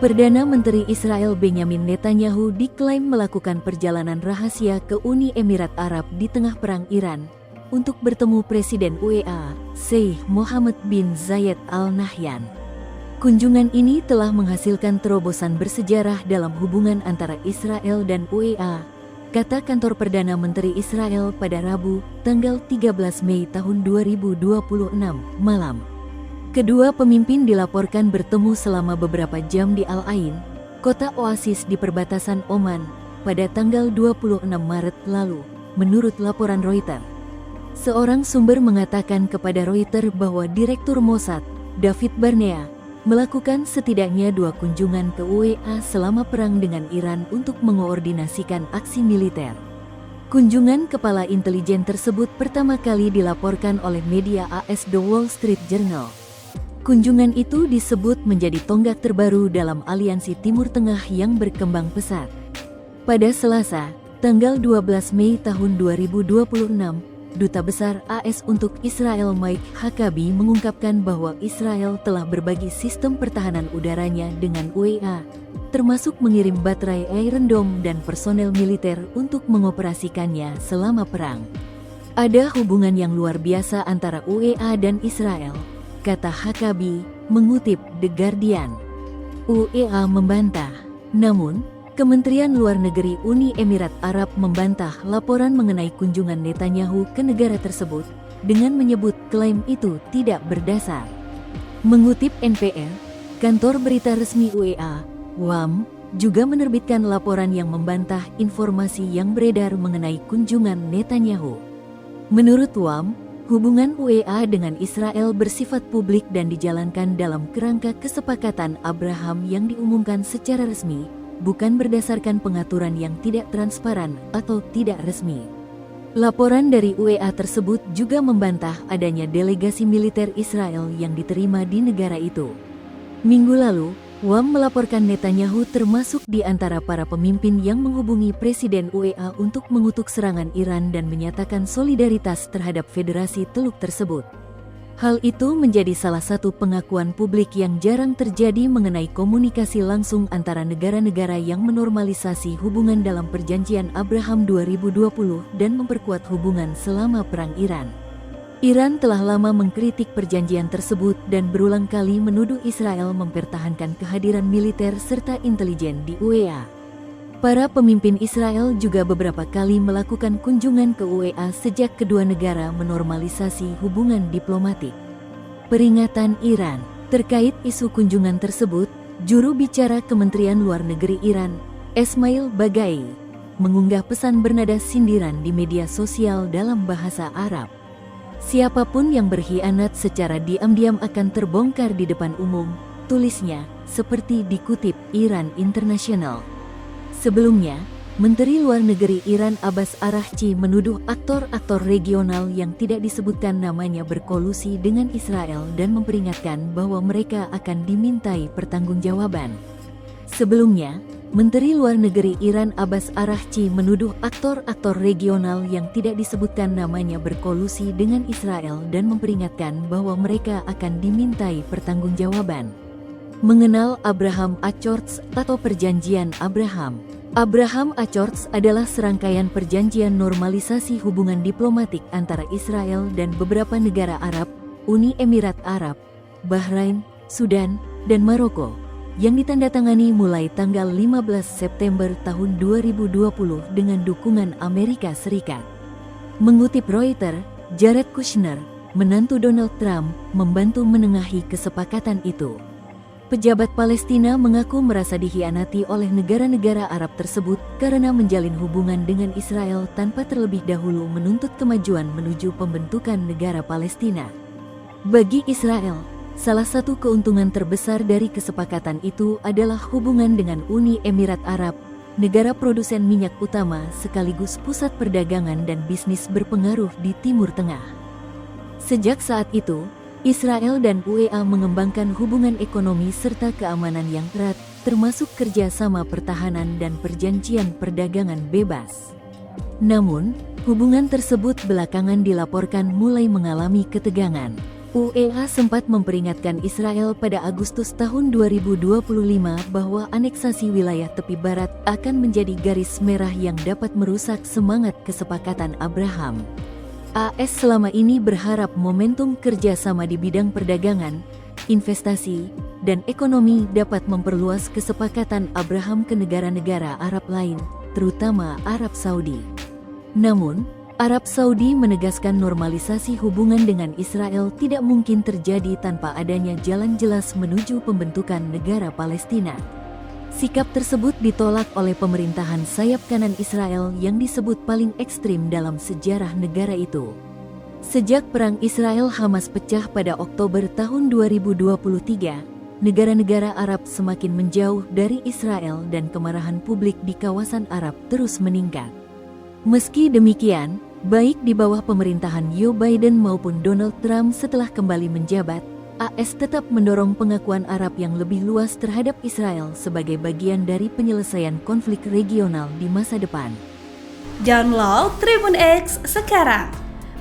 Perdana Menteri Israel Benyamin Netanyahu diklaim melakukan perjalanan rahasia ke Uni Emirat Arab di tengah perang Iran untuk bertemu Presiden UEA, Sheikh Mohammed bin Zayed Al Nahyan. Kunjungan ini telah menghasilkan terobosan bersejarah dalam hubungan antara Israel dan UEA, kata kantor Perdana Menteri Israel pada Rabu, tanggal 13 Mei tahun 2026 malam. Kedua pemimpin dilaporkan bertemu selama beberapa jam di Al Ain, kota oasis di perbatasan Oman, pada tanggal 26 Maret lalu, menurut laporan Reuters. Seorang sumber mengatakan kepada Reuters bahwa Direktur Mossad, David Barnea, melakukan setidaknya 2 kunjungan ke UEA selama perang dengan Iran untuk mengoordinasikan aksi militer. Kunjungan kepala intelijen tersebut pertama kali dilaporkan oleh media AS The Wall Street Journal. Kunjungan itu disebut menjadi tonggak terbaru dalam aliansi Timur Tengah yang berkembang pesat. Pada Selasa, tanggal 12 Mei tahun 2026, Duta Besar AS untuk Israel Mike Huckabee mengungkapkan bahwa Israel telah berbagi sistem pertahanan udaranya dengan UEA, termasuk mengirim baterai Iron Dome dan personel militer untuk mengoperasikannya selama perang. Ada hubungan yang luar biasa antara UEA dan Israel, kata Huckabee, mengutip The Guardian. UEA membantah, namun Kementerian Luar Negeri Uni Emirat Arab membantah laporan mengenai kunjungan Netanyahu ke negara tersebut dengan menyebut klaim itu tidak berdasar. Mengutip NPR, kantor berita resmi UEA, WAM, juga menerbitkan laporan yang membantah informasi yang beredar mengenai kunjungan Netanyahu. Menurut WAM, hubungan UEA dengan Israel bersifat publik dan dijalankan dalam kerangka kesepakatan Abraham yang diumumkan secara resmi, bukan berdasarkan pengaturan yang tidak transparan atau tidak resmi. Laporan dari UEA tersebut juga membantah adanya delegasi militer Israel yang diterima di negara itu. Minggu lalu, WAM melaporkan Netanyahu termasuk di antara para pemimpin yang menghubungi Presiden UEA untuk mengutuk serangan Iran dan menyatakan solidaritas terhadap Federasi Teluk tersebut. Hal itu menjadi salah satu pengakuan publik yang jarang terjadi mengenai komunikasi langsung antara negara-negara yang menormalisasi hubungan dalam Perjanjian Abraham 2020 dan memperkuat hubungan selama Perang Iran. Iran telah lama mengkritik perjanjian tersebut dan berulang kali menuduh Israel mempertahankan kehadiran militer serta intelijen di UEA. Para pemimpin Israel juga beberapa kali melakukan kunjungan ke UEA sejak kedua negara menormalisasi hubungan diplomatik. Peringatan Iran. Terkait isu kunjungan tersebut, juru bicara Kementerian Luar Negeri Iran, Esmail Baghai, mengunggah pesan bernada sindiran di media sosial dalam bahasa Arab. Siapapun yang berkhianat secara diam-diam akan terbongkar di depan umum, tulisnya, seperti dikutip Iran International. Sebelumnya, Menteri Luar Negeri Iran Abbas Araghchi menuduh aktor-aktor regional yang tidak disebutkan namanya berkolusi dengan Israel dan memperingatkan bahwa mereka akan dimintai pertanggungjawaban. Sebelumnya, Menteri Luar Negeri Iran Abbas Araghchi menuduh aktor-aktor regional yang tidak disebutkan namanya berkolusi dengan Israel dan memperingatkan bahwa mereka akan dimintai pertanggungjawaban. Mengenal Abraham Accords atau Perjanjian Abraham. Abraham Accords adalah serangkaian perjanjian normalisasi hubungan diplomatik antara Israel dan beberapa negara Arab, Uni Emirat Arab, Bahrain, Sudan, dan Maroko, yang ditandatangani mulai tanggal 15 September tahun 2020 dengan dukungan Amerika Serikat. Mengutip Reuters, Jared Kushner, menantu Donald Trump, membantu menengahi kesepakatan itu. Pejabat Palestina mengaku merasa dikhianati oleh negara-negara Arab tersebut karena menjalin hubungan dengan Israel tanpa terlebih dahulu menuntut kemajuan menuju pembentukan negara Palestina. Bagi Israel, salah satu keuntungan terbesar dari kesepakatan itu adalah hubungan dengan Uni Emirat Arab, negara produsen minyak utama sekaligus pusat perdagangan dan bisnis berpengaruh di Timur Tengah. Sejak saat itu, Israel dan UEA mengembangkan hubungan ekonomi serta keamanan yang erat, termasuk kerjasama pertahanan dan perjanjian perdagangan bebas. Namun, hubungan tersebut belakangan dilaporkan mulai mengalami ketegangan. UEA sempat memperingatkan Israel pada Agustus tahun 2025 bahwa aneksasi wilayah tepi barat akan menjadi garis merah yang dapat merusak semangat kesepakatan Abraham. AS selama ini berharap momentum kerjasama di bidang perdagangan, investasi, dan ekonomi dapat memperluas kesepakatan Abraham ke negara-negara Arab lain, terutama Arab Saudi. Namun, Arab Saudi menegaskan normalisasi hubungan dengan Israel tidak mungkin terjadi tanpa adanya jalan jelas menuju pembentukan negara Palestina. Sikap tersebut ditolak oleh pemerintahan sayap kanan Israel yang disebut paling ekstrim dalam sejarah negara itu. Sejak perang Israel-Hamas pecah pada Oktober tahun 2023, negara-negara Arab semakin menjauh dari Israel dan kemarahan publik di kawasan Arab terus meningkat. Meski demikian, baik di bawah pemerintahan Joe Biden maupun Donald Trump setelah kembali menjabat, AS tetap mendorong pengakuan Arab yang lebih luas terhadap Israel sebagai bagian dari penyelesaian konflik regional di masa depan. Download Tribun X sekarang,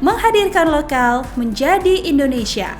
menghadirkan lokal menjadi Indonesia.